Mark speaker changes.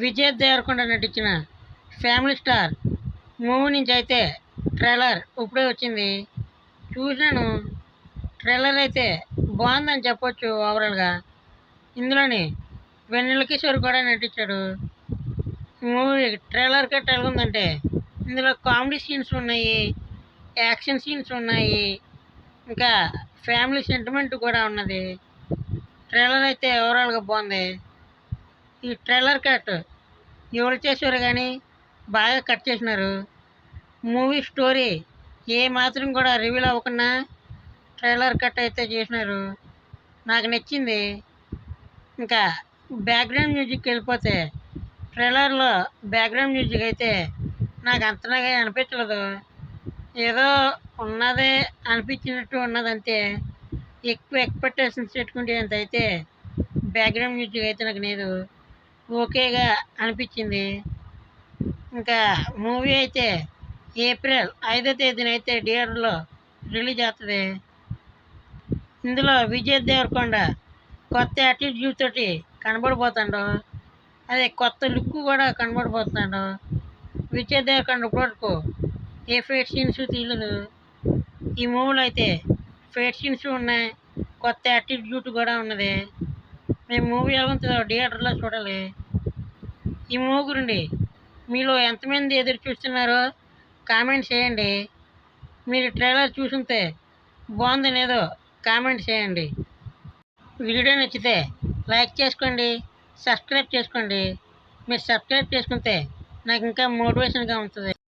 Speaker 1: విజయ్ దేవరకొండ నటించిన family star movie నుంచి అయితే ట్రైలర్ ఇప్పుడే వచ్చింది. చూశాను. ట్రైలర్ అయితే బాగుందని చెప్పొచ్చు ఓవరాల్గా. ఇందులోని వెన్నెల కిషోర్ కూడా నటించాడు. మూవీ ట్రైలర్ కట్ ఎలాగుందంటే ఇందులో కామెడీ సీన్స్ ఉన్నాయి, యాక్షన్ సీన్స్ ఉన్నాయి, ఇంకా ఫ్యామిలీ సెంటిమెంట్ కూడా ఉన్నది. ట్రైలర్ అయితే ఓవరాల్గా బాగుంది. ఈ ట్రైలర్ కట్ ఎవరు చేశారు కానీ బాగా కట్ చేసినారు. మూవీ స్టోరీ ఏ మాత్రం కూడా రివీల్ అవ్వకుండా ట్రైలర్ కట్ అయితే చేసినారు. నాకు నచ్చింది. ఇంకా బ్యాక్గ్రౌండ్ మ్యూజిక్ వెళ్ళిపోతే ట్రైలర్లో బ్యాక్గ్రౌండ్ మ్యూజిక్ అయితే నాకు అంతగా అనిపించలేదు. ఏదో ఉన్నదే అనిపించినట్టు ఉన్నదంతే. ఎక్కువ ఎక్స్పెక్టేషన్స్ పెట్టుకుంటే అంత అయితే బ్యాక్గ్రౌండ్ మ్యూజిక్ అయితే నాకు లేదు, ఓకేగా అనిపించింది. ఇంకా మూవీ అయితే ఏప్రిల్ 5వ తేదీన అయితే థియేటర్లో రిలీజ్ అవుతుంది. ఇందులో విజయ్ దేవరకొండ కొత్త యాటిట్యూడ్ తోటి కనబడిపోతాడు. అదే కొత్త లుక్ కూడా కనబడిపోతున్నాడు. విజయ్ దేవరకొండ ఇప్పటివరకు ఏ ఫైట్ సీన్స్ తీయలేదు. ఈ మూవీలో అయితే ఫైట్ సీన్స్ ఉన్నాయి, కొత్త యాటిట్యూడ్ కూడా ఉన్నది. మేము మూవీ ఎలా ఉంటుందో థియేటర్లో చూడాలి. ఈ మూవీ గురించి మీలో ఎంతమంది ఎదురు చూస్తున్నారో కామెంట్ చేయండి. మీరు ట్రైలర్ చూసుంటే బాగుందనేదో కామెంట్ చేయండి. వీడియో నచ్చితే లైక్ చేసుకోండి, సబ్స్క్రైబ్ చేసుకోండి. మీరు సబ్స్క్రైబ్ చేసుకుంటే నాకు ఇంకా మోటివేషన్గా ఉంటుంది.